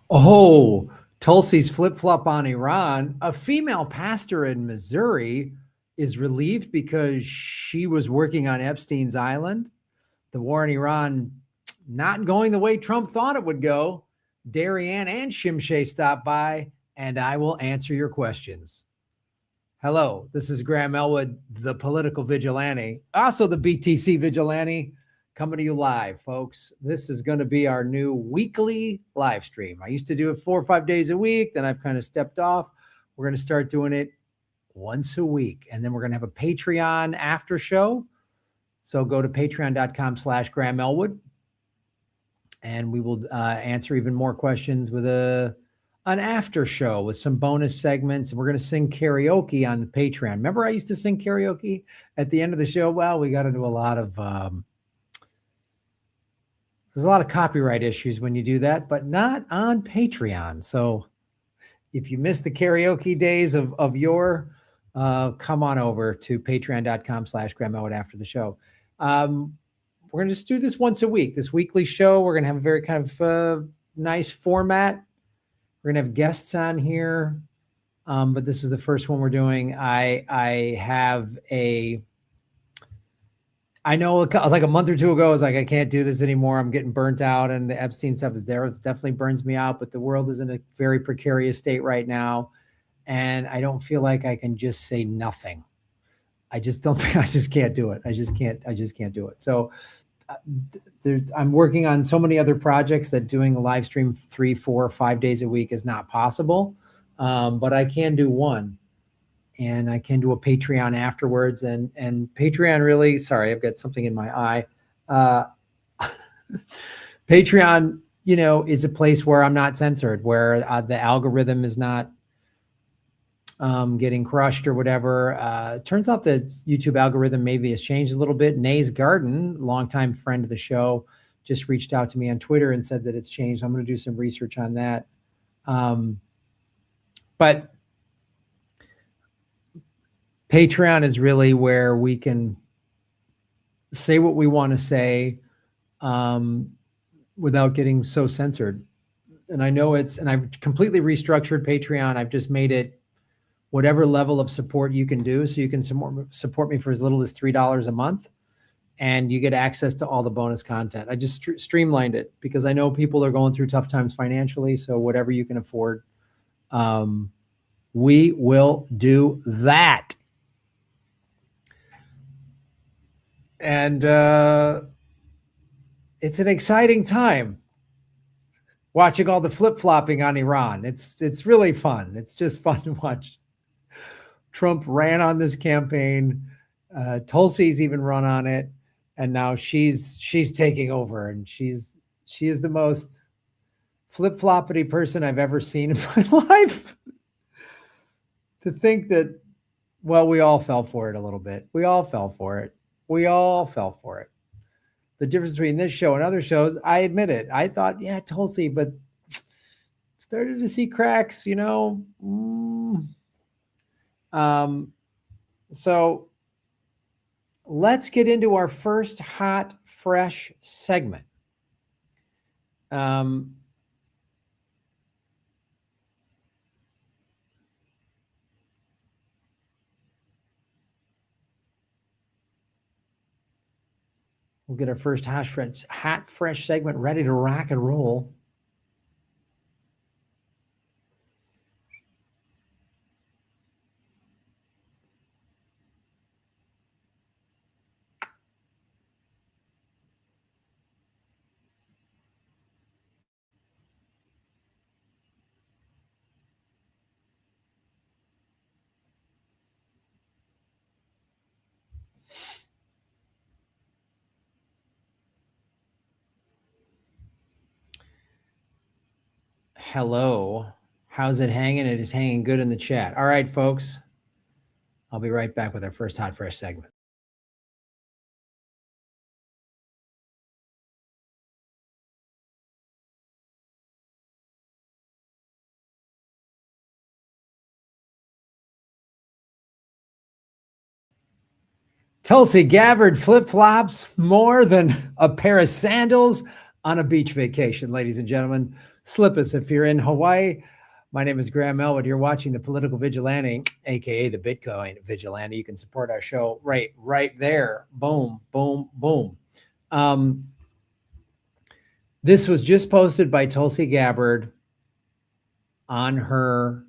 Oh, Tulsi's flip-flop on Iran. A female pastor in Missouri is relieved because she was working on Epstein's Island. The war in Iran not going the way Trump thought it would go. Darrianne and Shimsh stop by, and I will answer your questions. Hello, this is Graham Elwood, the political vigilante, also the BTC vigilante, coming to you live, folks. This is going to be our new weekly live stream. I used to do it 4 or 5 days a week. Then I've kind of stepped off. We're going to start doing it once a week. And then we're going to have a Patreon after show. So go to patreon.com/Graham Elwood. And we will answer even more questions with an after show with some bonus segments. And we're going to sing karaoke on the Patreon. Remember I used to sing karaoke at the end of the show? Well, we got into a lot of... there's a lot of copyright issues when you do that, but not on Patreon. So if you miss the karaoke days of your, come on over to patreon.com/Graham Elwood after the show. We're going to just do this once a week, this weekly show. We're going to have a very kind of nice format. We're going to have guests on here, but this is the first one we're doing. I know like a month or two ago, I was like, I can't do this anymore. I'm getting burnt out, and the Epstein stuff is there. It definitely burns me out, but the world is in a very precarious state right now. And I don't feel like I can just say nothing. I just don't think, I just can't do it. I just can't do it. So I'm working on so many other projects that doing a live stream 3, 4, 5 days a week is not possible. But I can do one. And I can do a Patreon afterwards. And Patreon really, sorry, I've got something in my eye. Patreon, is a place where I'm not censored, where the algorithm is not getting crushed or whatever. It turns out the YouTube algorithm maybe has changed a little bit. Nay's Garden, longtime friend of the show, just reached out to me on Twitter and said that it's changed. I'm going to do some research on that. But Patreon is really where we can say what we want to say without getting so censored. And I know and I've completely restructured Patreon. I've just made it whatever level of support you can do. So you can support me for as little as $3 a month. And you get access to all the bonus content. I just streamlined it because I know people are going through tough times financially. So whatever you can afford, we will do that. And it's an exciting time watching all the flip-flopping on Iran. It's really fun. It's just fun to watch. Trump ran on this campaign. Tulsi's even run on it. And now she's taking over. And she is the most flip-floppity person I've ever seen in my life. To think that, well, we all fell for it a little bit. We all fell for it. The difference between this show and other shows, I admit it. I thought, yeah, Tulsi, but started to see cracks, So let's get into our first hot, fresh segment. We'll get our first hot, fresh segment ready to rock and roll. Hello. How's it hanging? It is hanging good in the chat. All right, folks. I'll be right back with our first hot, fresh segment. Tulsi Gabbard flip-flops more than a pair of sandals on a beach vacation, ladies and gentlemen. slip us if you're in Hawaii. My name is Graham Elwood. You're watching The Political Vigilante, aka the Bitcoin Vigilante. You can support our show right there. Boom, boom, boom. This was just posted by Tulsi Gabbard on her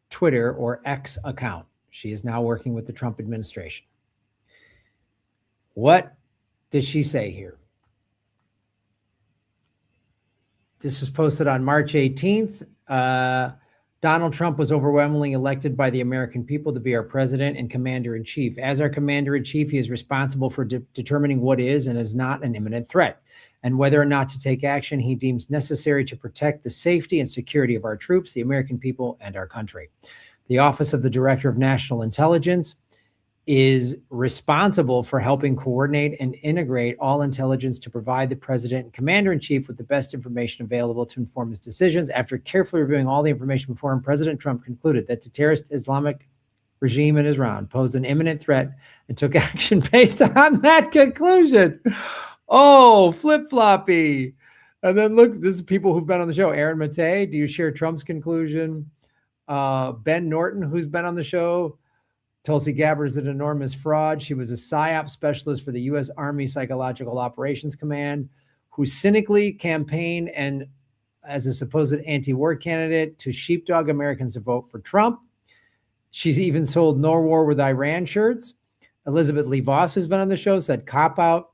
Twitter or X account. She is now working with the Trump administration. What does she say here? This was posted on March 18th. Donald Trump was overwhelmingly elected by the American people to be our president and commander-in-chief. As our commander-in-chief, he is responsible for determining what is and is not an imminent threat, and whether or not to take action he deems necessary to protect the safety and security of our troops, the American people, and our country. The Office of the Director of National Intelligence is responsible for helping coordinate and integrate all intelligence to provide the president and commander-in-chief with the best information available to inform his decisions. After carefully reviewing all the information before him, President Trump concluded that the terrorist Islamic regime in Iran posed an imminent threat and took action based on that conclusion. Oh, flip-floppy. And then look, this is people who've been on the show. Aaron Matei, do you share Trump's conclusion? Ben Norton, who's been on the show. Tulsi Gabbard is an enormous fraud. She was a PSYOP specialist for the U.S. Army Psychological Operations Command, who cynically campaigned and as a supposed anti-war candidate to sheepdog Americans to vote for Trump. She's even sold "No War with Iran" shirts. Elizabeth Lee Voss, who's been on the show, said "cop out."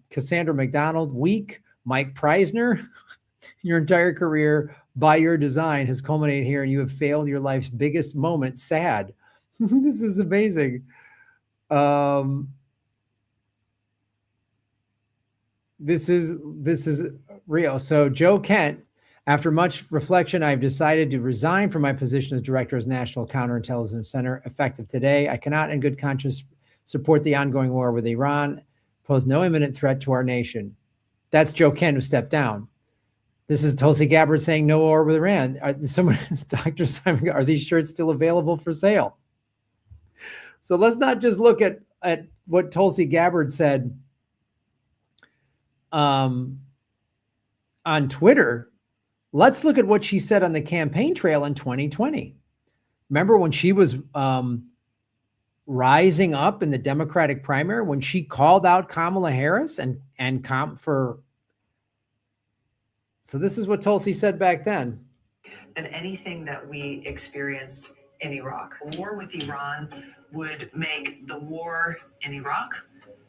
Cassandra McDonald, weak. Mike Preisner, your entire career by your design has culminated here, and you have failed your life's biggest moment. Sad. This is amazing. This is real. So Joe Kent, after much reflection, I've decided to resign from my position as director of the National Counterintelligence Center effective today. I cannot in good conscience support the ongoing war with Iran, pose no imminent threat to our nation. That's Joe Kent, who stepped down. This is Tulsi Gabbard saying no war with Iran. Dr. Simon, are these shirts still available for sale? So let's not just look at what Tulsi Gabbard said on Twitter. Let's look at what she said on the campaign trail in 2020. Remember when she was rising up in the Democratic primary, when she called out Kamala Harris so this is what Tulsi said back then. Than anything that we experienced in Iraq. A war with Iran would make the war in Iraq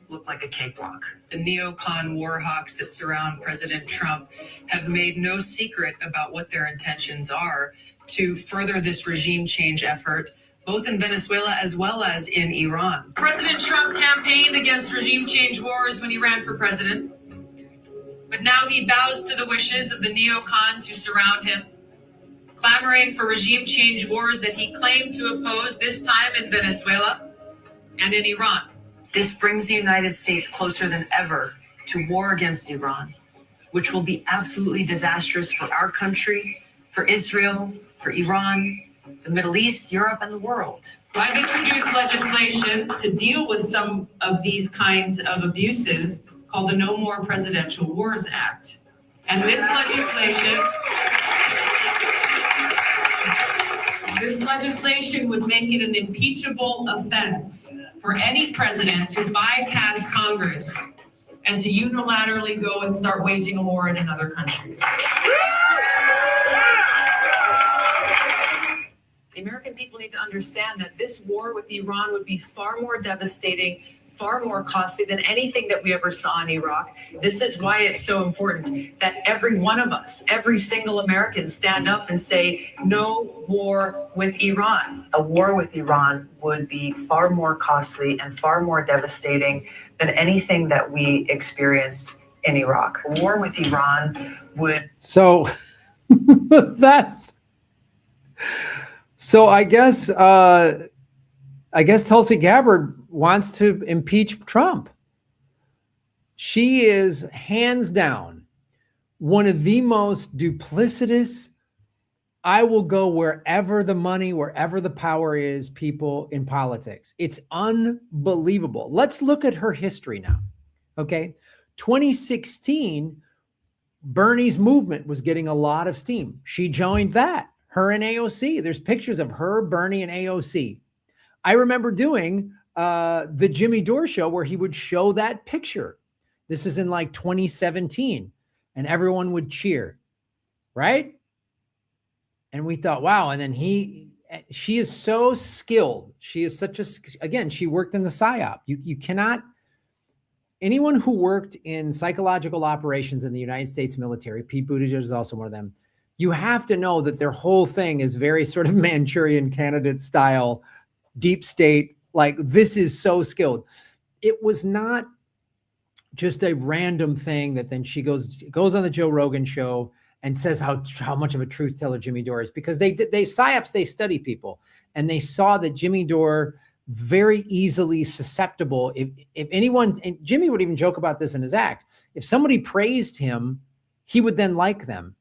look like a cakewalk. The neocon war hawks that surround President Trump have made no secret about what their intentions are to further this regime change effort, both in Venezuela as well as in Iran. President Trump campaigned against regime change wars when he ran for president, but now he bows to the wishes of the neocons who surround him, clamoring for regime change wars that he claimed to oppose, this time in Venezuela and in Iran. This brings the United States closer than ever to war against Iran, which will be absolutely disastrous for our country, for Israel, for Iran, the Middle East, Europe, and the world. I've introduced legislation to deal with some of these kinds of abuses called the No More Presidential Wars Act. And this legislation would make it an impeachable offense for any president to bypass Congress and to unilaterally go and start waging a war in another country. The American people need to understand that this war with Iran would be far more devastating, far more costly than anything that we ever saw in Iraq. This is why it's so important that every one of us, every single American, stand up and say, no war with Iran. A war with Iran would be far more costly and far more devastating than anything that we experienced in Iraq. A war with Iran would... So So I guess Tulsi Gabbard wants to impeach Trump. She is hands down one of the most duplicitous, I will go wherever the money, wherever the power is, people in politics. It's unbelievable. Let's look at her history now. Okay. 2016, Bernie's movement was getting a lot of steam. She joined that, her and AOC. There's pictures of her, Bernie, and AOC. I remember doing the Jimmy Dore show where he would show that picture. This is in like 2017, and everyone would cheer, right? And we thought, wow. And then she is so skilled. She is such again, she worked in the PSYOP. You cannot, anyone who worked in psychological operations in the United States military, Pete Buttigieg is also one of them, you have to know that their whole thing is very sort of Manchurian candidate style, deep state. Like, this is so skilled. It was not just a random thing that then she goes on the Joe Rogan show and says how much of a truth teller Jimmy Dore is, because they PSYOPs, they study people, and they saw that Jimmy Dore very easily susceptible. If anyone, and Jimmy would even joke about this in his act, if somebody praised him, he would then like them.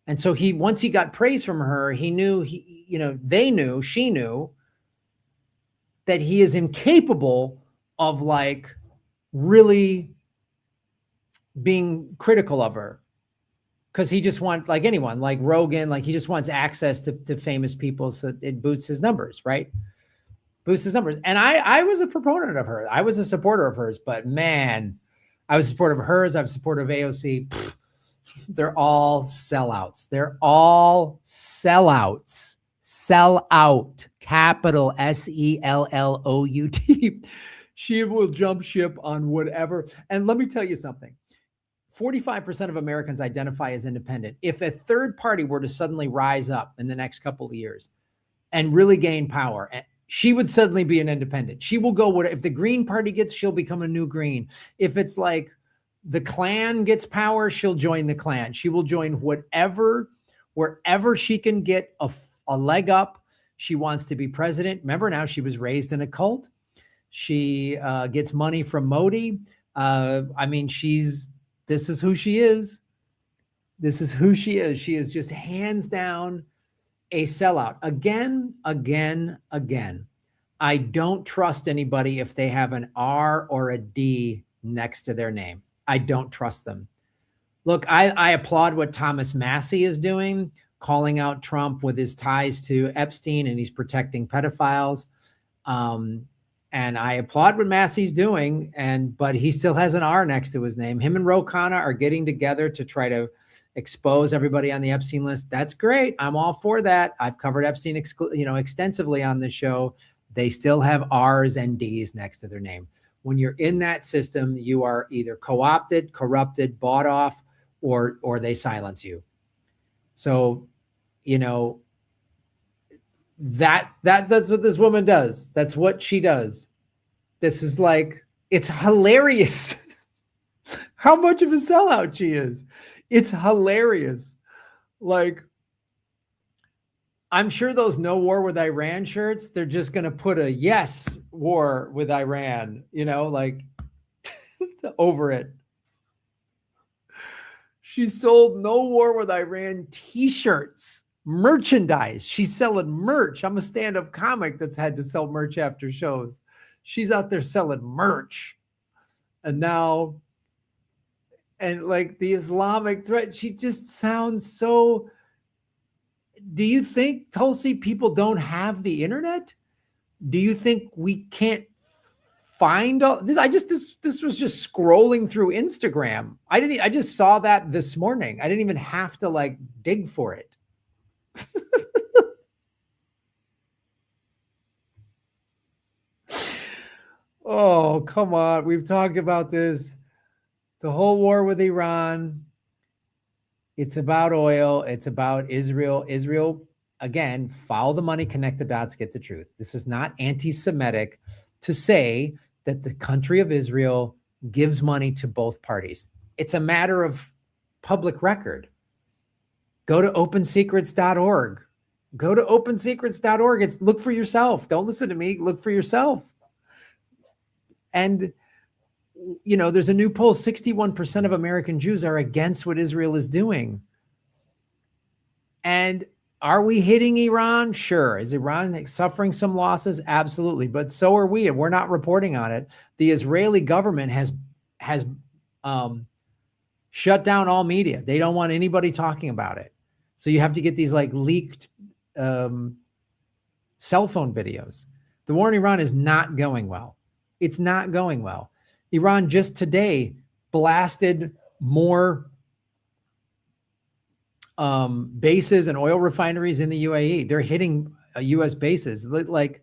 And so once he got praise from her, she knew that he is incapable of like really being critical of her, because he just wants, like anyone, like Rogan, like he just wants access to famous people, so it boosts his numbers, right? Boosts his numbers. And I was a proponent of her. I was a supporter of hers, but man, I was supportive of hers. I was supportive of AOC. They're all sellouts. They're all sellouts. Sell out. Capital SELLOUT. She will jump ship on whatever. And let me tell you something. 45% of Americans identify as independent. If a third party were to suddenly rise up in the next couple of years and really gain power, she would suddenly be an independent. She will go, if the Green Party gets, she'll become a new Green. If it's like the Klan gets power, she'll join the Klan. She will join wherever she can get a leg up. She wants to be president. Remember, now she was raised in a cult. She gets money from Modi. This is who she is. This is who she is. She is just hands down a sellout. Again. I don't trust anybody if they have an R or a D next to their name. I don't trust them. Look, I applaud what Thomas Massie is doing, calling out Trump with his ties to Epstein, and he's protecting pedophiles. And I applaud what Massey's doing, but he still has an R next to his name. Him and Ro Khanna are getting together to try to expose everybody on the Epstein list. That's great. I'm all for that. I've covered Epstein extensively on the show. They still have R's and D's next to their name. When you're in that system, you are either co-opted, corrupted, bought off, or they silence you. So, that's what this woman does. That's what she does. This is like, it's hilarious how much of a sellout she is. It's hilarious. Like, I'm sure those no war with Iran shirts, they're just going to put a yes war with Iran, like over it. She sold no war with Iran t-shirts. Merchandise. She's selling merch. I'm a stand-up comic that's had to sell merch after shows. She's out there selling merch. And like the Islamic threat, she just sounds so. Do you think, Tulsi, people don't have the internet? Do you think we can't find all this? This was just scrolling through Instagram. I just saw that this morning. I didn't even have to like dig for it. Oh, come on. We've talked about this. The whole war with Iran. It's about oil. It's about Israel. Israel, again, follow the money, connect the dots, get the truth. This is not anti-Semitic to say that the country of Israel gives money to both parties. It's a matter of public record. Go to opensecrets.org. Go to opensecrets.org. Look for yourself. Don't listen to me. Look for yourself. And, there's a new poll. 61% of American Jews are against what Israel is doing. And are we hitting Iran? Sure. Is Iran suffering some losses? Absolutely. But so are we, and we're not reporting on it. The Israeli government has shut down all media. They don't want anybody talking about it. So you have to get these like leaked cell phone videos. The war in Iran is not going well. It's not going well. Iran just today blasted more bases and oil refineries in the UAE. They're hitting U.S. bases. Like,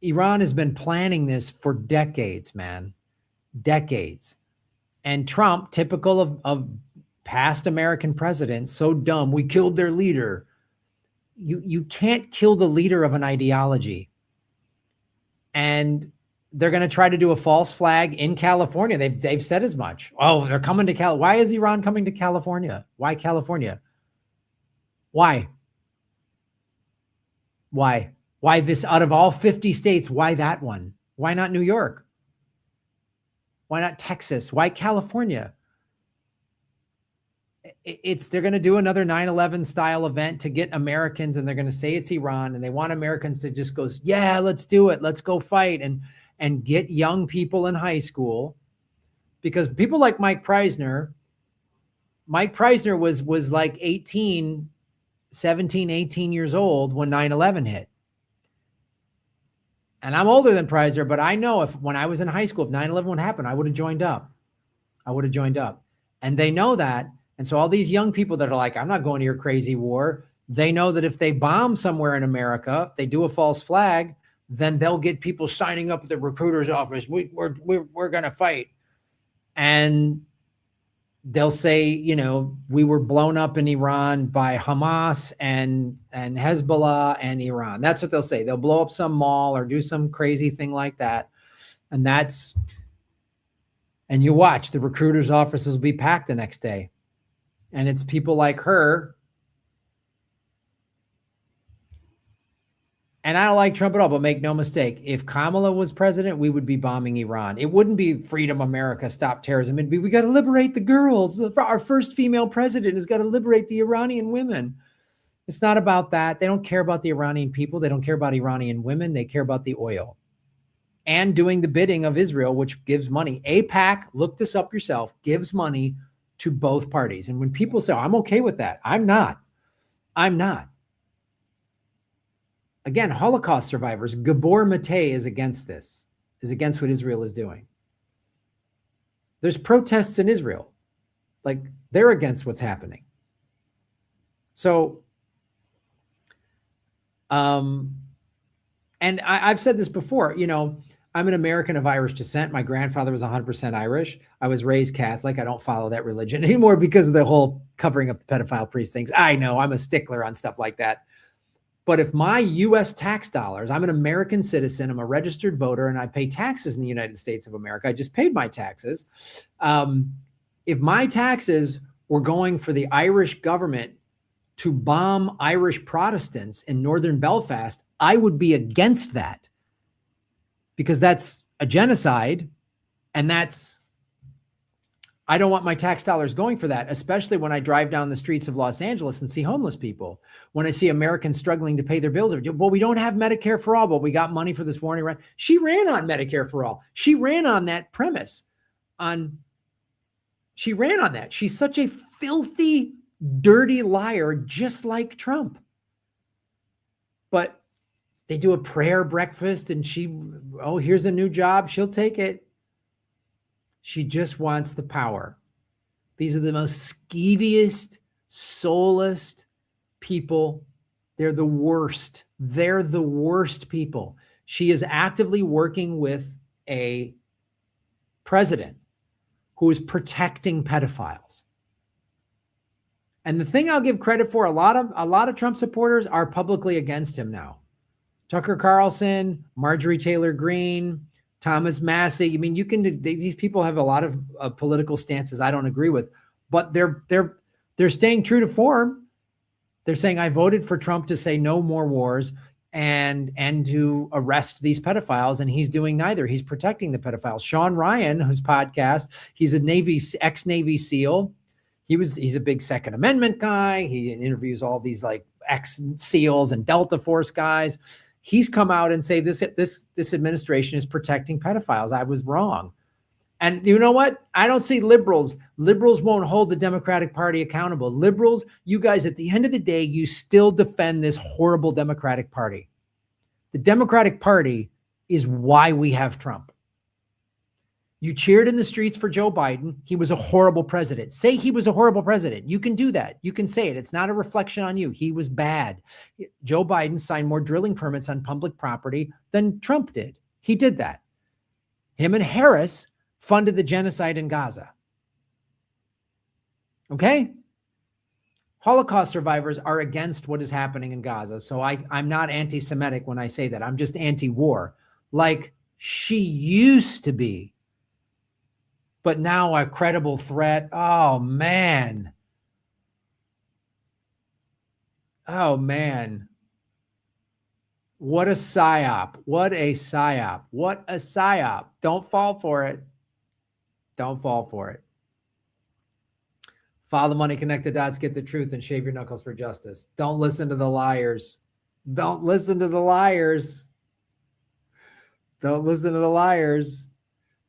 Iran has been planning this for decades, man. Decades. And Trump, typical of past American presidents, so dumb, we killed their leader. You can't kill the leader of an ideology. And they're going to try to do a false flag in California. They've said as much. Oh, they're coming to Cal. Why is Iran coming to California? Why California? Why? Why? Why this, out of all 50 states, why that one? Why not New York? Why not Texas? Why California? They're going to do another 9/11 style event to get Americans, and they're going to say it's Iran, and they want Americans to just go, yeah, let's do it. Let's go fight and get young people in high school, because people like Mike Preisner was like 17, 18 years old when 9/11 hit. And I'm older than Preisner, but I know when I was in high school, if 9/11 would happen, I would have joined up. And they know that. And so all these young people that are like, I'm not going to your crazy war, they know that if they bomb somewhere in America, if they do a false flag, then they'll get people signing up at the recruiter's office. We're going to fight. And they'll say, we were blown up in Iran by Hamas and Hezbollah and Iran. That's what they'll say. They'll blow up some mall or do some crazy thing like that. And you watch, the recruiter's offices will be packed the next day. And it's people like her. And I don't like Trump at all, but make no mistake, if Kamala was president, we would be bombing Iran. It wouldn't be Freedom America, stop terrorism. It'd be, we got to liberate the girls. Our first female president has got to liberate the Iranian women. It's not about that. They don't care about the Iranian people. They don't care about Iranian women. They care about the oil and doing the bidding of Israel, which gives money. AIPAC, look this up yourself, gives money to both parties. And when people say, I'm okay with that, I'm not. Again, Holocaust survivors, Gabor Mate is against this, is against what Israel is doing. There's protests in Israel. Like, they're against what's happening. So, and I've said this before, I'm an American of Irish descent. My grandfather was 100% Irish. I was raised Catholic. I don't follow that religion anymore because of the whole covering up the pedophile priest things. I know, I'm a stickler on stuff like that. But if my U.S. tax dollars, I'm an American citizen, I'm a registered voter, and I pay taxes in the United States of America. I just paid my taxes. If my taxes were going for the Irish government to bomb Irish Protestants in northern Belfast, I would be against that, because that's a genocide, and I don't want my tax dollars going for that, especially when I drive down the streets of Los Angeles and see homeless people. When I see Americans struggling to pay their bills. Well, we don't have Medicare for all, but we got money for this war in Iran. She ran on Medicare for all. She ran on that premise. She ran on that. She's such a filthy, dirty liar, just like Trump. But they do a prayer breakfast and here's a new job. She'll take it. She just wants the power. These are the most skeeviest, soulless people. They're the worst. They're the worst people. She is actively working with a president who is protecting pedophiles. And the thing I'll give credit for, a lot of Trump supporters are publicly against him now. Tucker Carlson, Marjorie Taylor Greene, Thomas Massey. I mean, these people have a lot of political stances I don't agree with, but they're staying true to form. They're saying, I voted for Trump to say no more wars and to arrest these pedophiles, and he's doing neither. He's protecting the pedophiles. Sean Ryan, whose podcast, he's a ex-Navy SEAL. He's a big Second Amendment guy. He interviews all these like ex-SEALs and Delta Force guys. He's come out and say this administration is protecting pedophiles. I was wrong. And you know what? I don't see liberals. Liberals won't hold the Democratic Party accountable. Liberals, you guys, at the end of the day, you still defend this horrible Democratic Party. The Democratic Party is why we have Trump. You cheered in the streets for Joe Biden. He was a horrible president. Say he was a horrible president. You can do that. You can say it. It's not a reflection on you. He was bad. Joe Biden signed more drilling permits on public property than Trump did. He did that. Him and Harris funded the genocide in Gaza. Okay? Holocaust survivors are against what is happening in Gaza. So I'm not anti-Semitic when I say that. I'm just anti-war. Like she used to be. But now a credible threat. Oh, man. Oh, man. What a psyop. What a psyop. What a psyop. Don't fall for it. Don't fall for it. Follow the money, connect the dots, get the truth, and shave your knuckles for justice. Don't listen to the liars. Don't listen to the liars. Don't listen to the liars.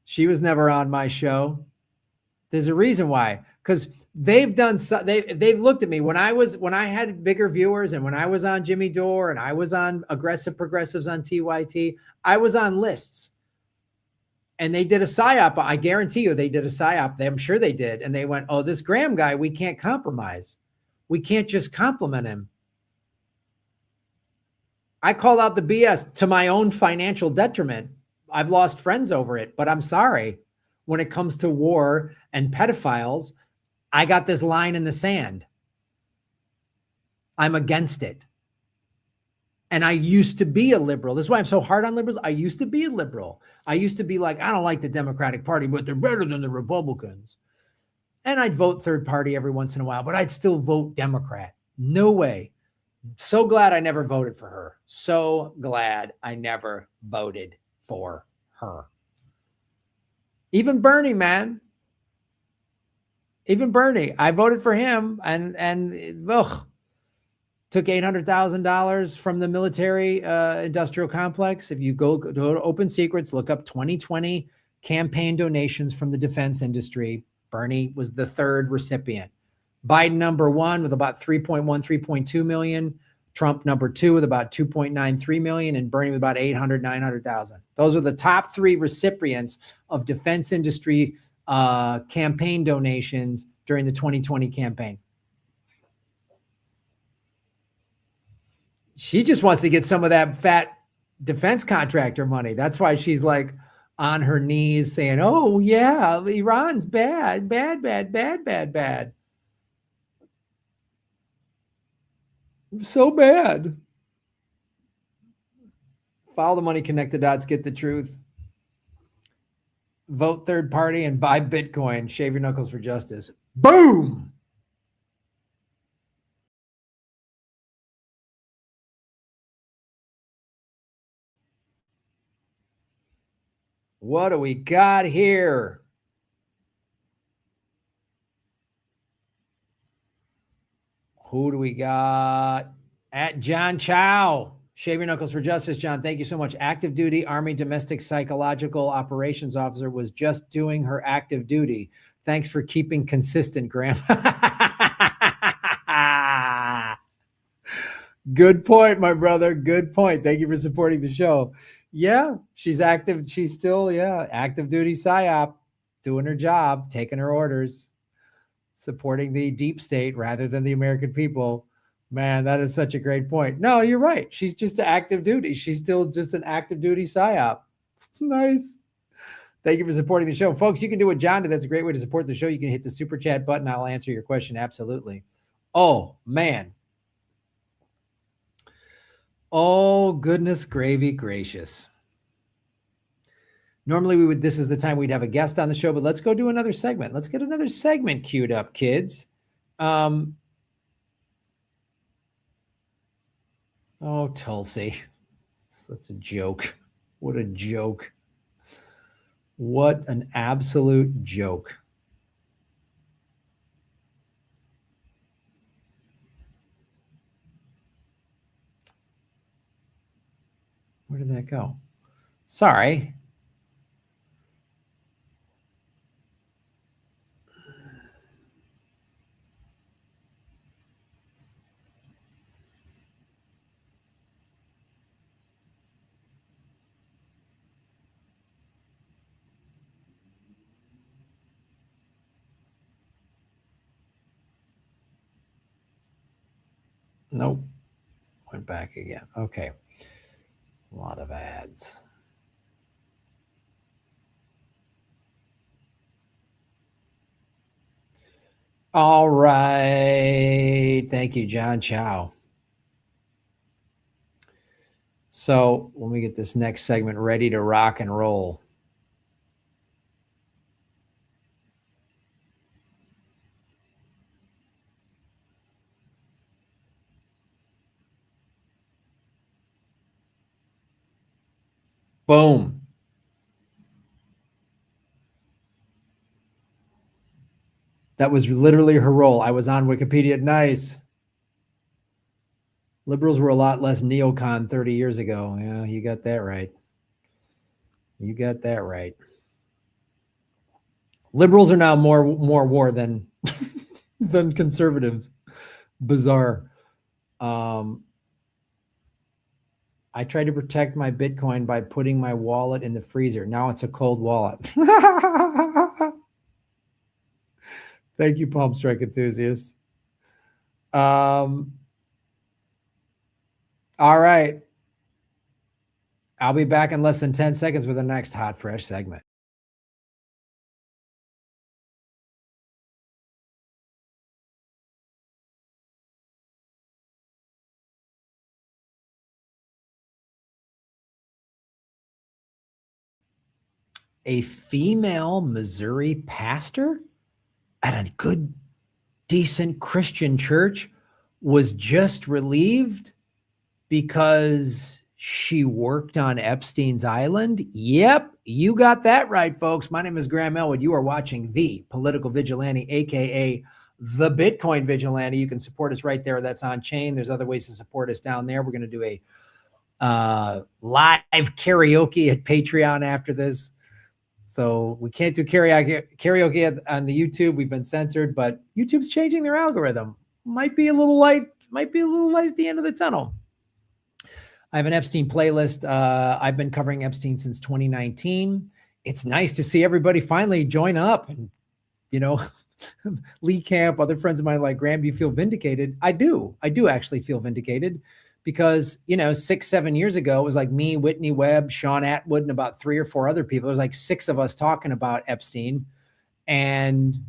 She was never on my show. There's a reason why. Because they've done they've looked at me when I had bigger viewers and when I was on Jimmy Dore and I was on Aggressive Progressives on TYT, I was on lists. And they did a psyop. I guarantee you they did a psyop. I'm sure they did. And they went, oh, this Graham guy, we can't compromise. We can't just compliment him. I called out the BS to my own financial detriment. I've lost friends over it, but I'm sorry. When it comes to war and pedophiles, I got this line in the sand. I'm against it. And I used to be a liberal. This is why I'm so hard on liberals. I used to be a liberal. I used to be like, I don't like the Democratic Party, but they're better than the Republicans. And I'd vote third party every once in a while, but I'd still vote Democrat. No way. So glad I never voted for her. So glad I never voted for her. Even Bernie, man. Even Bernie. I voted for him and took $800,000 from the military industrial complex. If you go to Open Secrets, look up 2020 campaign donations from the defense industry. Bernie was the third recipient. Biden number one with about 3.1, 3.2 million. Trump number two with about 2.93 million, and Bernie with about 800, 900,000. Those are the top three recipients of defense industry campaign donations during the 2020 campaign. She just wants to get some of that fat defense contractor money. That's why she's like on her knees saying, oh, yeah, Iran's bad, bad, bad, bad, bad, bad. So bad. Follow the money, connect the dots, get the truth. Vote third party and buy Bitcoin. Shave your knuckles for justice. Boom. What do we got here? Who do we got? At John Chow. Shave your knuckles for justice, John. Thank you so much. Active duty Army domestic psychological operations officer was just doing her active duty. Thanks for keeping consistent, Graham. Good point, my brother. Good point. Thank you for supporting the show. Yeah, she's active. She's still, active duty PSYOP, doing her job, taking her orders, supporting the deep state rather than the American people. Man, that is such a great point. No, you're right. She's just an active duty. She's still just an active duty PSYOP. Nice. Thank you for supporting the show. Folks, you can do what John did. That's a great way to support the show. You can hit the super chat button. I'll answer your question. Absolutely. Oh, man. Oh, goodness gravy gracious. Normally this is the time we'd have a guest on the show, but let's go do another segment. Let's get another segment queued up, kids. Oh, Tulsi. Such a joke. What a joke. What an absolute joke. Where did that go? Sorry. Nope. Went back again. Okay. A lot of ads. All right. Thank you, John Chow. So when we get this next segment ready to rock and roll. Boom. That was literally her role. I was on Wikipedia. Nice. Liberals were a lot less neocon 30 years ago. Yeah, you got that right. You got that right. Liberals are now more war than than conservatives. Bizarre. I tried to protect my Bitcoin by putting my wallet in the freezer. Now it's a cold wallet. Thank you, Palm Strike enthusiasts. All right. I'll be back in less than 10 seconds with the next hot, fresh segment. A female Missouri pastor at a good, decent Christian church was just relieved because she worked on Epstein's Island. Yep, you got that right, folks. My name is Graham Elwood. You are watching The Political Vigilante, aka The Bitcoin Vigilante. You can support us right there. That's on chain. There's other ways to support us down there. We're going to do a live karaoke at Patreon after this. So we can't do karaoke on the YouTube. We've been censored, but YouTube's changing their algorithm. Might be a little light at the end of the tunnel. I have an Epstein playlist. I've been covering Epstein since 2019. It's nice to see everybody finally join up. And, Lee Camp, other friends of mine like, Graham, do you feel vindicated? I do actually feel vindicated because, 6-7 years ago, it was like me, Whitney Webb, Sean Atwood, and about 3 or 4 other people. It was like 6 of us talking about Epstein. And,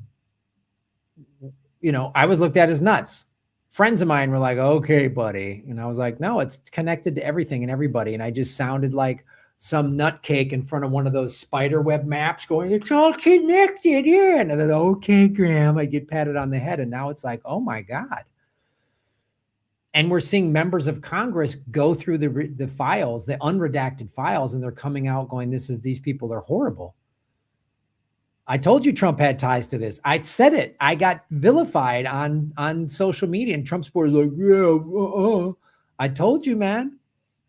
I was looked at as nuts. Friends of mine were like, okay, buddy. And I was like, no, it's connected to everything and everybody. And I just sounded like some nutcake in front of one of those spider web maps going, it's all connected. Yeah. And then, okay, Graham, I get patted on the head. And now it's like, oh my God. And we're seeing members of Congress go through the files, the unredacted files, and they're coming out going, these people are horrible. I told you Trump had ties to this. I said it. I got vilified on social media, and Trump supporters like, yeah, I told you, man.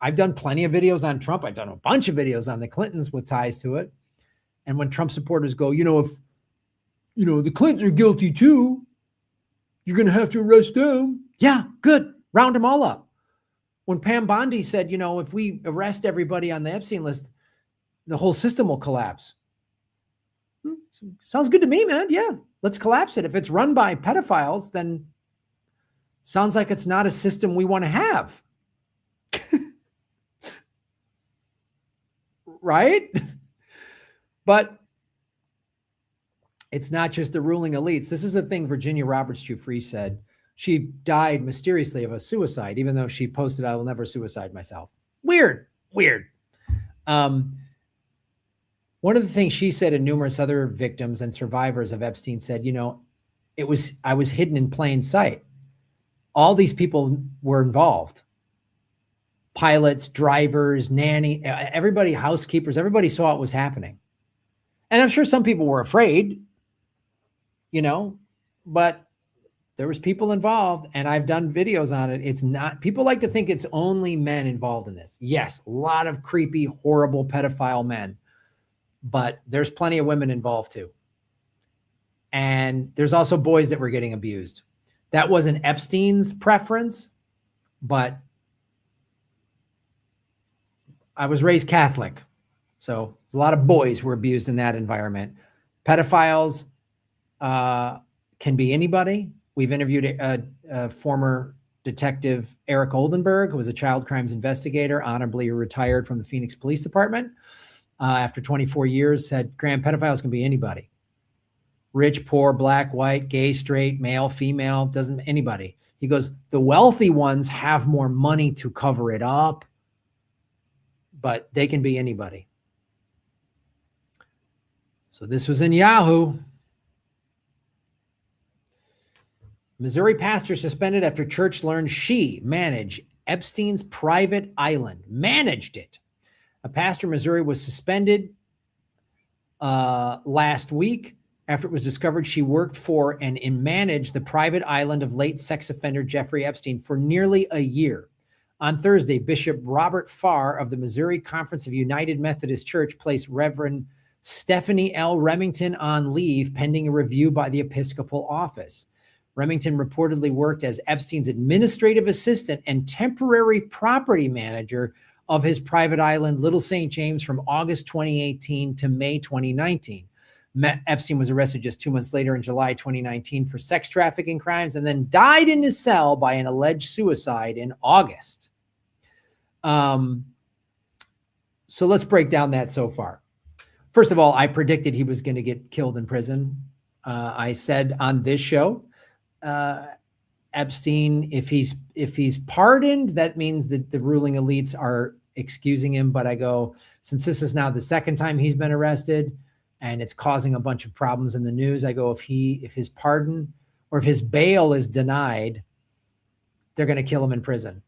I've done plenty of videos on Trump. I've done a bunch of videos on the Clintons with ties to it. And when Trump supporters go, if the Clintons are guilty too, you're going to have to arrest them. Yeah, good. Round them all up. When Pam Bondi said, if we arrest everybody on the Epstein list, the whole system will collapse. Sounds good to me, man. Yeah, let's collapse it. If it's run by pedophiles, then sounds like it's not a system we want to have. Right? But it's not just the ruling elites. This is the thing Virginia Roberts Giuffre said. She died mysteriously of a suicide, even though she posted, I will never suicide myself. Weird. One of the things she said, and numerous other victims and survivors of Epstein said, I was hidden in plain sight. All these people were involved. Pilots, drivers, nanny, everybody, housekeepers, everybody saw what was happening. And I'm sure some people were afraid, but there was people involved, and I've done videos on it. It's not, people like to think it's only men involved in this. Yes, a lot of creepy, horrible pedophile men. But there's plenty of women involved too. And there's also boys that were getting abused. That wasn't Epstein's preference, but I was raised Catholic. So there's a lot of boys who were abused in that environment. Pedophiles can be anybody. We've interviewed a former Detective Eric Oldenburg, who was a child crimes investigator, honorably retired from the Phoenix Police Department after 24 years, said, Graham, pedophiles can be anybody. Rich, poor, black, white, gay, straight, male, female, doesn't anybody. He goes, the wealthy ones have more money to cover it up, but they can be anybody. So this was in Yahoo. Missouri pastor suspended after church learned she managed Epstein's private island. Managed it. A pastor in Missouri was suspended last week after it was discovered she worked for and managed the private island of late sex offender Jeffrey Epstein for nearly a year. On Thursday, Bishop Robert Farr of the Missouri Conference of United Methodist Church placed Reverend Stephanie L. Remington on leave pending a review by the Episcopal Office. Remington reportedly worked as Epstein's administrative assistant and temporary property manager of his private island, Little St. James, from August 2018 to May 2019. Epstein was arrested just 2 months later in July 2019 for sex trafficking crimes and then died in his cell by an alleged suicide in August. So let's break down that so far. First of all, I predicted he was going to get killed in prison. I said on this show, Epstein, if he's pardoned, that means that the ruling elites are excusing him. But I go, since this is now the second time he's been arrested and it's causing a bunch of problems in the news, I go, if his pardon or if his bail is denied, they're going to kill him in prison.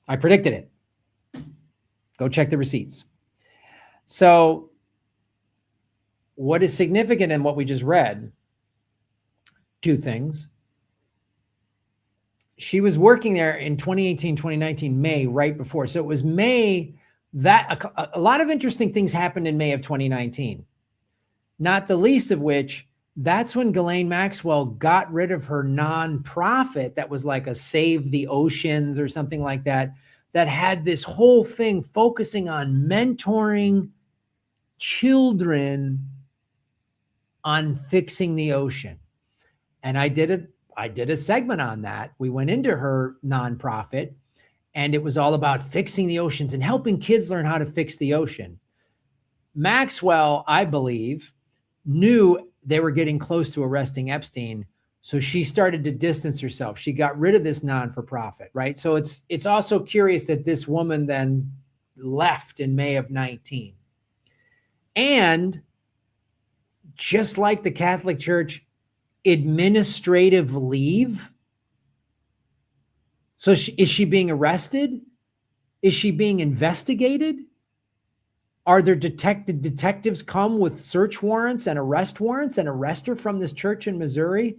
I predicted it. Go check the receipts. So what is significant in what we just read? Two things. She was working there in 2018, 2019, May, right before. So it was May that a lot of interesting things happened in May of 2019, not the least of which, that's when Ghislaine Maxwell got rid of her nonprofit that was like a Save the Oceans or something like that, that had this whole thing focusing on mentoring children on fixing the ocean. And I did a segment on that. We went into her nonprofit and it was all about fixing the oceans and helping kids learn how to fix the ocean. Maxwell, I believe, knew they were getting close to arresting Epstein. So she started to distance herself. She got rid of this non-for-profit, right? So it's also curious that this woman then left in May of 19. And just like the Catholic Church, administrative leave. So is she being arrested? Is she being investigated? Are there detectives come with search warrants and arrest her from this church in Missouri?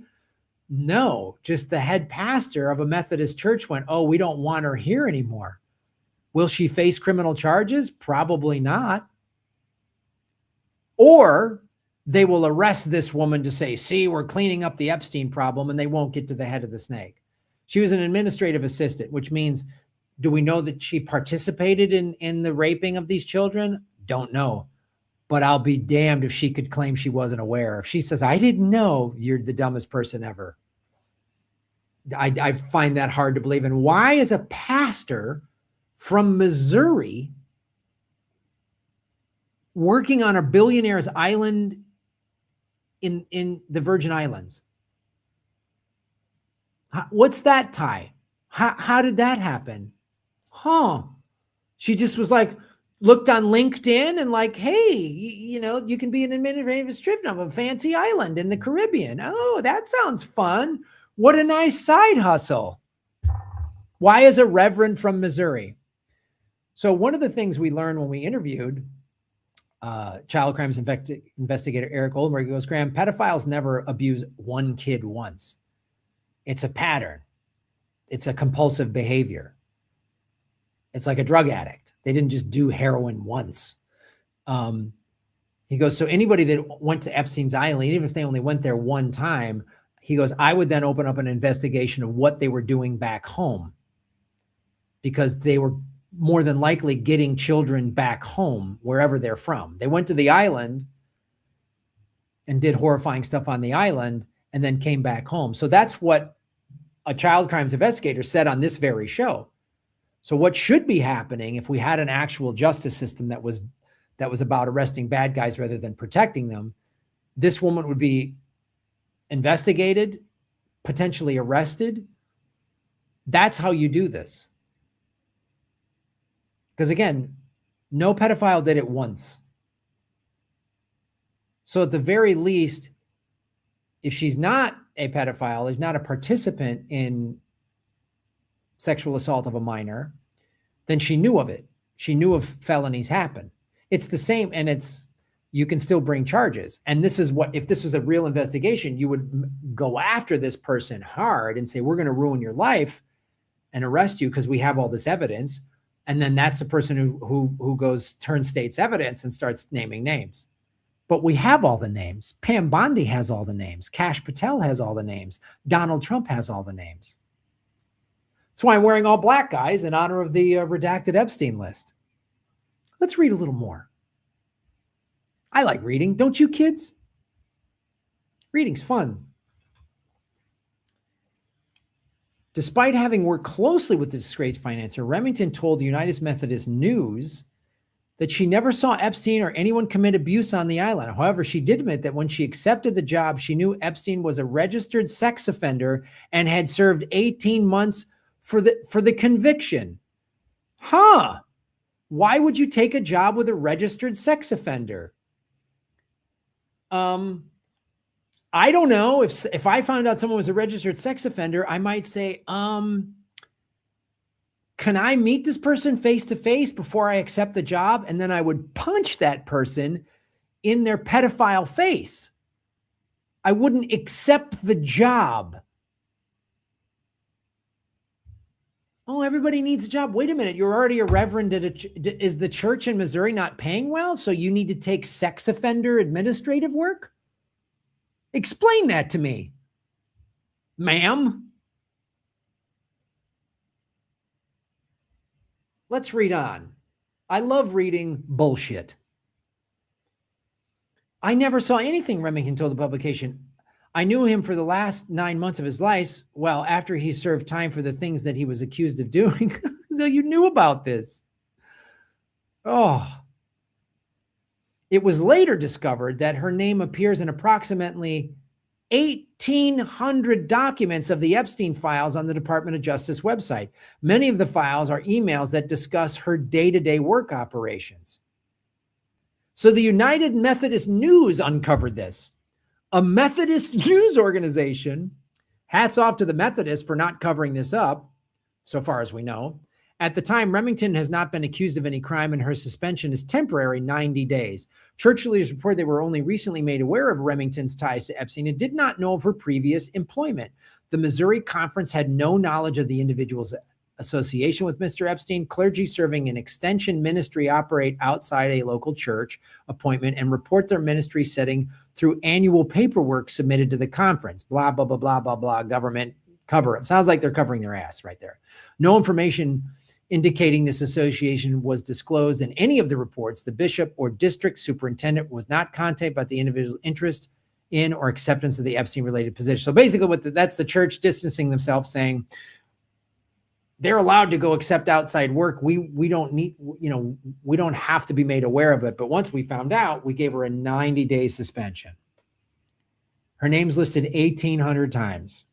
No, just the head pastor of a Methodist church went, oh, we don't want her here anymore. Will she face criminal charges? Probably not. Or they will arrest this woman to say, see, we're cleaning up the Epstein problem, and they won't get to the head of the snake. She was an administrative assistant, which means, do we know that she participated in the raping of these children? Don't know. But I'll be damned if she could claim she wasn't aware. If she says, I didn't know, you're the dumbest person ever. I find that hard to believe. And why is a pastor from Missouri working on a billionaire's island in the Virgin Islands? What's that tie? How did that happen? She just was like, looked on LinkedIn and like, hey, you can be an administrative assistant of a fancy island in the Caribbean. Oh, that sounds fun. What a nice side hustle. Why is a reverend from Missouri? So one of the things we learned when we interviewed child crimes investigator Eric Oldenburg, goes, Graham, pedophiles never abuse one kid once. It's a pattern. It's a compulsive behavior. It's like a drug addict. They didn't just do heroin once. He goes, so anybody that went to Epstein's Island, even if they only went there one time, he goes, I would then open up an investigation of what they were doing back home, because they were more than likely getting children back home, wherever they're from. They went to the island and did horrifying stuff on the island and then came back home. So that's what a child crimes investigator said on this very show. So what should be happening if we had an actual justice system that was about arresting bad guys rather than protecting them, this woman would be investigated, potentially arrested. That's how you do this. Because again, no pedophile did it once. So at the very least, if she's not a pedophile, is not a participant in sexual assault of a minor, then she knew of it. She knew of felonies happen. It's the same, and you can still bring charges. And this is what, if this was a real investigation, you would go after this person hard and say, we're going to ruin your life and arrest you because we have all this evidence. And then that's the person who goes turn state's evidence and starts naming names. But we have all the names. Pam Bondi has all the names. Kash Patel has all the names. Donald Trump has all the names. That's why I'm wearing all black, guys, in honor of the redacted Epstein list. Let's read a little more. I like reading. Don't you, kids? Reading's fun. Despite having worked closely with the disgraced financier, Remington told the United Methodist News that she never saw Epstein or anyone commit abuse on the island. However, she did admit that when she accepted the job, she knew Epstein was a registered sex offender and had served 18 months for the conviction. Huh? Why would you take a job with a registered sex offender? I don't know. If I found out someone was a registered sex offender, I might say, can I meet this person face to face before I accept the job? And then I would punch that person in their pedophile face. I wouldn't accept the job. Oh, everybody needs a job. Wait a minute. You're already a reverend is the church in Missouri not paying well? So you need to take sex offender administrative work? Explain that to me, ma'am. Let's read on. I love reading bullshit. I never saw anything, Remington told the publication. I knew him for the last 9 months of his life. Well, after he served time for the things that he was accused of doing. So you knew about this. Oh. It was later discovered that her name appears in approximately 1,800 documents of the Epstein files on the Department of Justice website. Many of the files are emails that discuss her day-to-day work operations. So the United Methodist News uncovered this. A Methodist news organization, hats off to the Methodists for not covering this up, so far as we know. At the time, Remington has not been accused of any crime and her suspension is temporary, 90 days. Church leaders report they were only recently made aware of Remington's ties to Epstein and did not know of her previous employment. The Missouri Conference had no knowledge of the individual's association with Mr. Epstein. Clergy serving in extension ministry operate outside a local church appointment and report their ministry setting through annual paperwork submitted to the conference. Blah, blah, blah, blah, blah, blah, government cover. It sounds like they're covering their ass right there. No information indicating this association was disclosed in any of the reports. The bishop or district superintendent was not contacted about the individual's interest in or acceptance of the Epstein-related position. So basically, that's the church distancing themselves, saying they're allowed to go accept outside work. We don't need, we don't have to be made aware of it. But once we found out, we gave her a 90-day suspension. Her name's listed 1,800 times.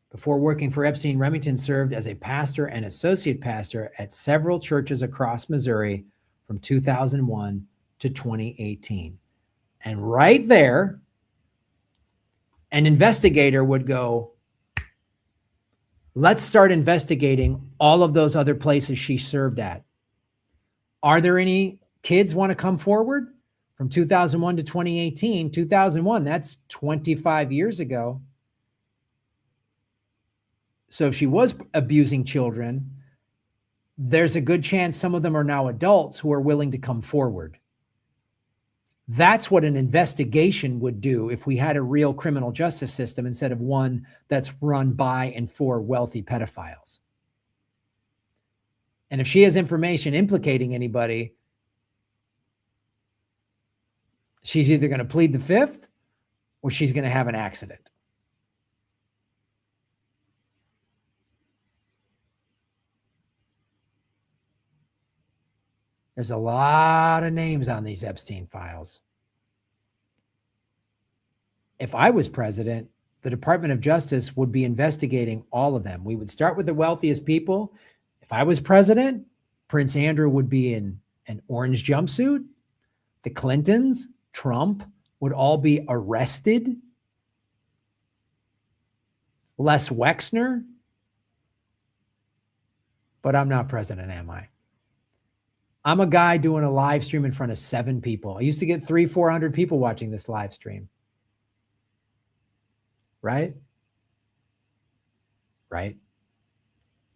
Before working for Epstein, Remington served as a pastor and associate pastor at several churches across Missouri from 2001 to 2018. And right there, an investigator would go, let's start investigating all of those other places she served at. Are there any kids want to come forward? From 2001 to 2018, 2001, that's 25 years ago. So if she was abusing children, there's a good chance some of them are now adults who are willing to come forward. That's what an investigation would do if we had a real criminal justice system instead of one that's run by and for wealthy pedophiles. And if she has information implicating anybody, she's either going to plead the fifth or she's going to have an accident. There's a lot of names on these Epstein files. If I was president, the Department of Justice would be investigating all of them. We would start with the wealthiest people. If I was president, Prince Andrew would be in an orange jumpsuit. The Clintons, Trump would all be arrested. Les Wexner. But I'm not president, am I? I'm a guy doing a live stream in front of 7 people. I used to get 300-400 people watching this live stream. Right? Right.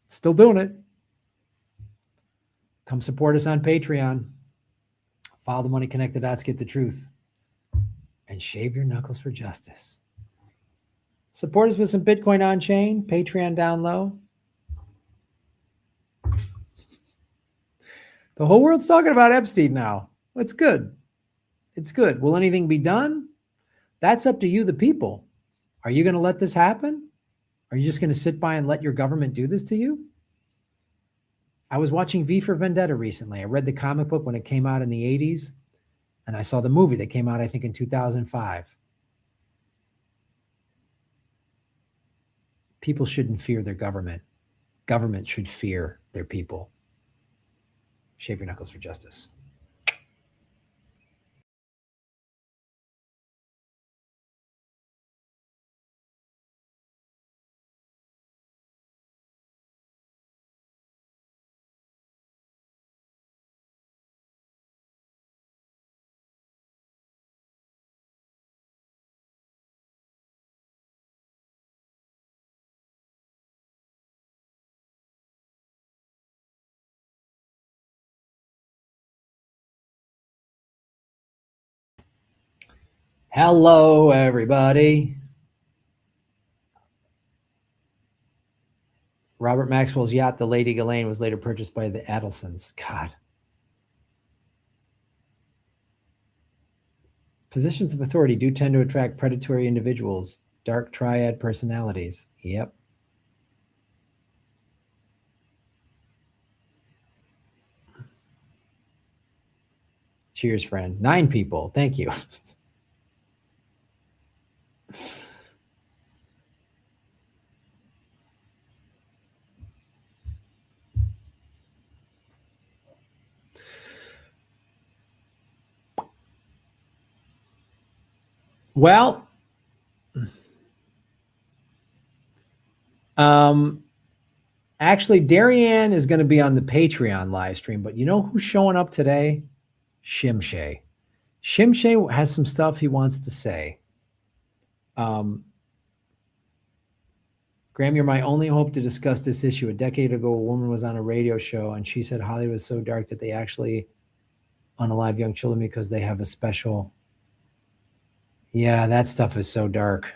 Still doing it. Come support us on Patreon. Follow the money, connect the dots, get the truth. And shave your knuckles for justice. Support us with some Bitcoin on chain, Patreon down low. The whole world's talking about Epstein now. It's good. It's good. Will anything be done? That's up to you, the people. Are you going to let this happen? Are you just going to sit by and let your government do this to you? I was watching V for Vendetta recently. I read the comic book when it came out in the 80s, and I saw the movie that came out, I think, in 2005. People shouldn't fear their government. Government should fear their people. Shave your knuckles for justice. Hello, everybody. Robert Maxwell's yacht, the Lady Ghislaine, was later purchased by the Adelsons. God. Positions of authority do tend to attract predatory individuals, dark triad personalities. Yep. Cheers, friend. 9 people. Thank you. Well, actually, Darrianne is going to be on the Patreon live stream, but you know who's showing up today? Shimsh. Shimsh has some stuff he wants to say. Graham, you're my only hope to discuss this issue. A decade ago, a woman was on a radio show, and she said Hollywood was so dark that they actually unalive young children because they have a special... Yeah, that stuff is so dark.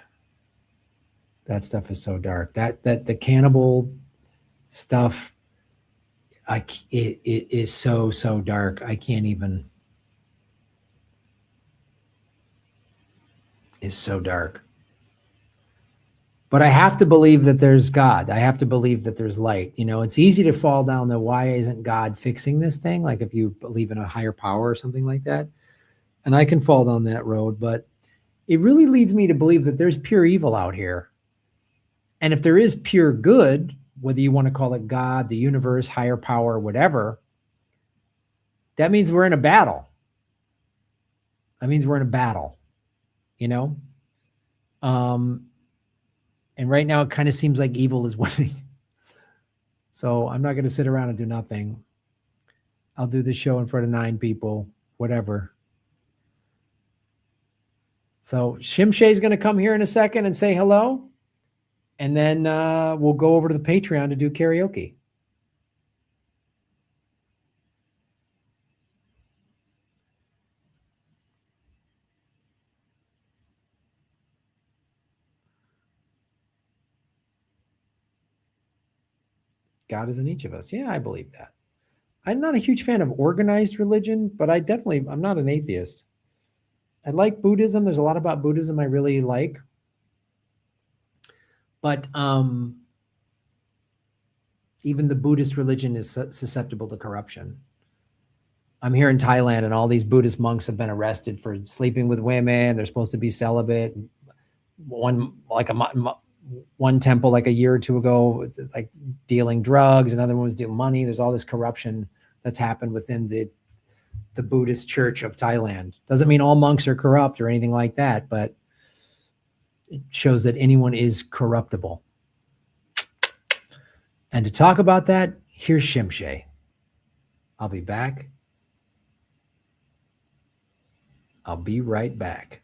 That stuff is so dark. That the cannibal stuff, it is so dark. I can't even. It's so dark. But I have to believe that there's God. I have to believe that there's light. You know, it's easy to fall down the why isn't God fixing this thing? Like if you believe in a higher power or something like that. And I can fall down that road, but it really leads me to believe that there's pure evil out here. And if there is pure good, whether you want to call it God, the universe, higher power, whatever, that means we're in a battle. That means we're in a battle, you know? And right now it kind of seems like evil is winning. So I'm not going to sit around and do nothing. I'll do this show in front of 9 people, whatever. So Shimsh is going to come here in a second and say hello. And then we'll go over to the Patreon to do karaoke. God is in each of us. Yeah, I believe that. I'm not a huge fan of organized religion, but I'm not an atheist. I like Buddhism. There's a lot about Buddhism I really like. But even the Buddhist religion is susceptible to corruption. I'm here in Thailand, and all these Buddhist monks have been arrested for sleeping with women. They're supposed to be celibate. One temple like a year or two ago was like dealing drugs. Another one was dealing money. There's all this corruption that's happened within the Buddhist Church of Thailand. Doesn't mean all monks are corrupt or anything like that, but it shows that anyone is corruptible. And to talk about that, here's Shimsh. I'll be back. I'll be right back.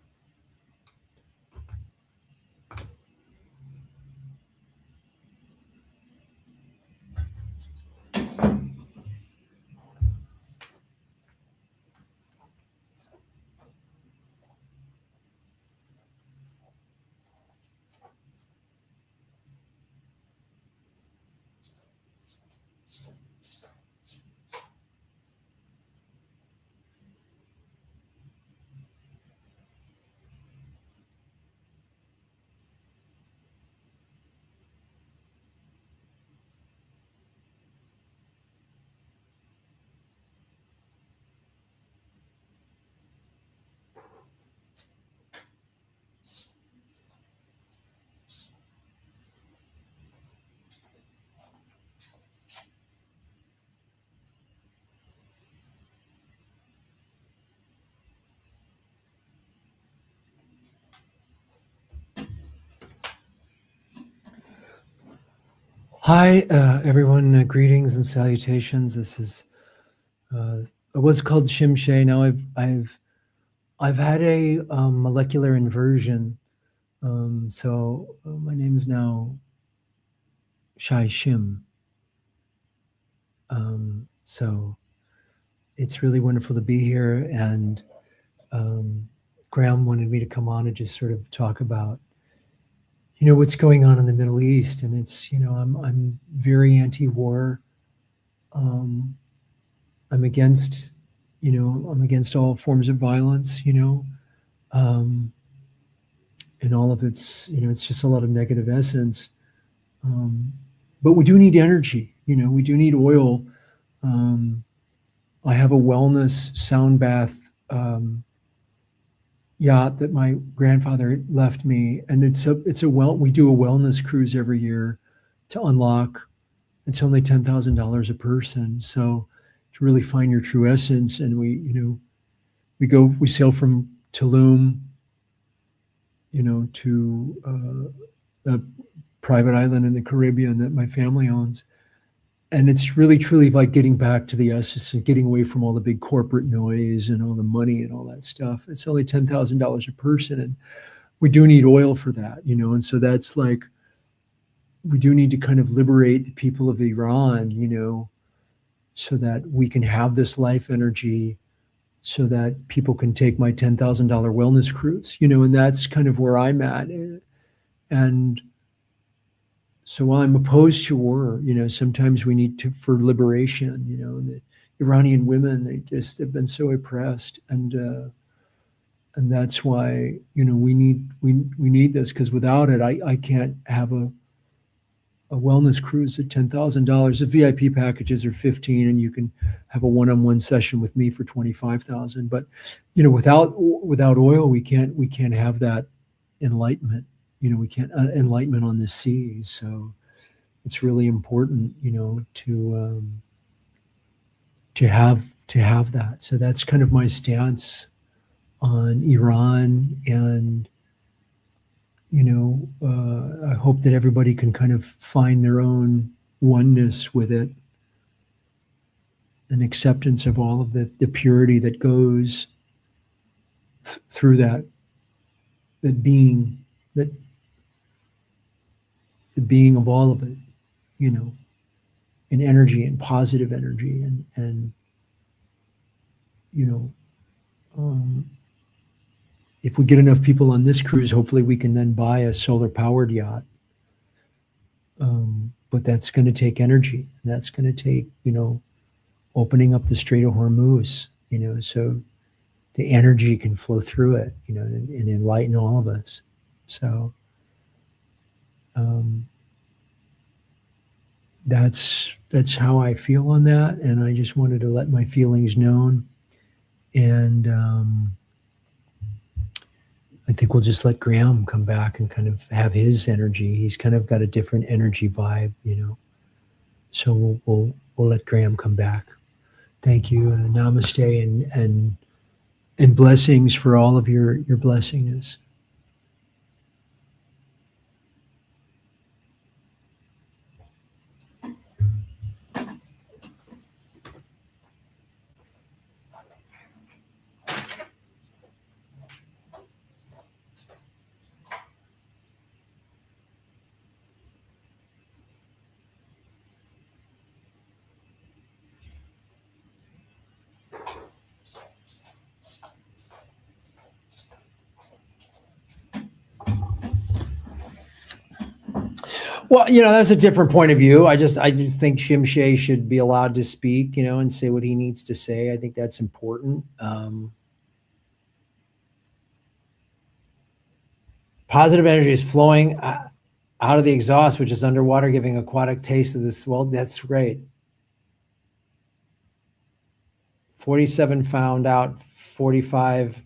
Hi, everyone. Greetings and salutations. This is what's called Shimsh. Now I've had a molecular inversion, so my name is now Shai Shim. So it's really wonderful to be here, and Graham wanted me to come on and just sort of talk about what's going on in the Middle East. And it's, I'm very anti-war. I'm against, I'm against all forms of violence, and all of its, it's just a lot of negative essence. But we do need energy, we do need oil. I have a wellness sound bath yacht that my grandfather left me, and we do a wellness cruise every year to unlock. It's only $10,000 a person, so to really find your true essence. And we sail from Tulum, to a private island in the Caribbean that my family owns. And it's really, truly like getting back to the essence and getting away from all the big corporate noise and all the money and all that stuff. It's only $10,000 a person. And we do need oil for that, and so that's like, we do need to kind of liberate the people of Iran, so that we can have this life energy, so that people can take my $10,000 wellness cruise, and that's kind of where I'm at. And so while I'm opposed to war, sometimes we need to, for liberation, the Iranian women, they've been so oppressed. And that's why, we need this, because without it, I can't have a wellness cruise at $10,000. The VIP packages are $15,000, and you can have a one-on-one session with me for $25,000. But, without oil, we can't have that enlightenment. We can't enlightenment on the sea. So it's really important, to have that. So that's kind of my stance on Iran. And, I hope that everybody can kind of find their own oneness with it, an acceptance of all of the purity that goes through that being, the being of all of it, in energy and positive energy. And if we get enough people on this cruise, hopefully we can then buy a solar powered yacht. But that's going to take energy. And that's going to take, opening up the Strait of Hormuz, so the energy can flow through it, and enlighten all of us. So, that's how I feel on that, and I just wanted to let my feelings known. And I think we'll just let Graham come back and kind of have his energy. He's kind of got a different energy vibe, you know. So we'll let Graham come back. Thank you. Namaste and blessings for all of your blessingness. Well, you know, that's a different point of view. I just think Shimsh should be allowed to speak, you know, and say what he needs to say. I think that's important. Positive energy is flowing out of the exhaust, which is underwater, giving aquatic taste of this. Well, that's great. 47 found out, 45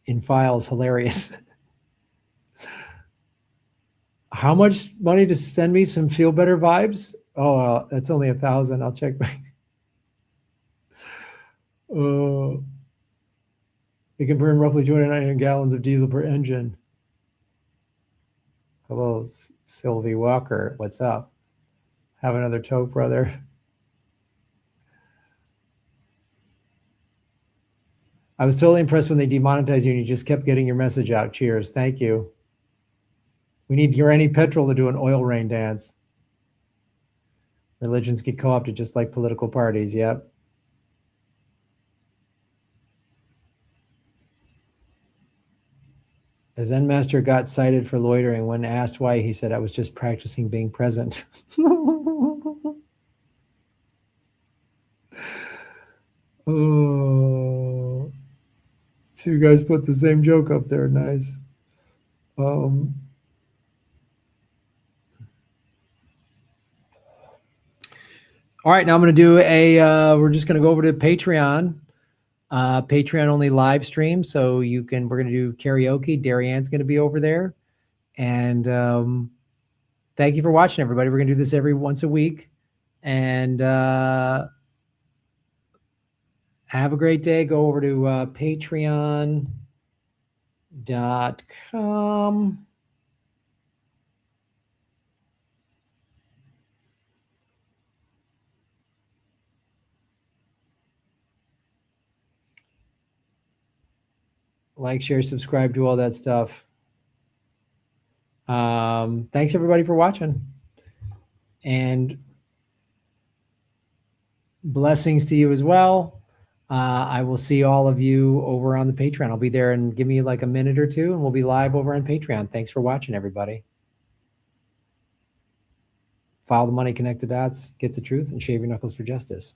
in files. Hilarious. How much money to send me some feel better vibes? Oh, that's only 1,000. I'll check back. It can burn roughly 290 gallons of diesel per engine. Hello, Sylvie Walker. What's up? Have another toke, brother. I was totally impressed when they demonetized you and you just kept getting your message out. Cheers. Thank you. We need Urani Petrol to do an oil rain dance. Religions get co-opted just like political parties. Yep. A Zen master got cited for loitering. When asked why, he said, I was just practicing being present. Oh, two guys put the same joke up there. Nice. All right, now I'm going to do we're just going to go over to Patreon. Patreon only live stream, so we're going to do karaoke. Darrianne's going to be over there. And thank you for watching, everybody. We're going to do this every once a week. And have a great day. Go over to patreon.com. Like, share, subscribe, do all that stuff. Thanks everybody for watching, and blessings to you as well. I will see all of you over on the Patreon. I'll be there, and give me like a minute or two and we'll be live over on Patreon. Thanks for watching, everybody. Follow the money, connect the dots, get the truth, and shave your knuckles for justice.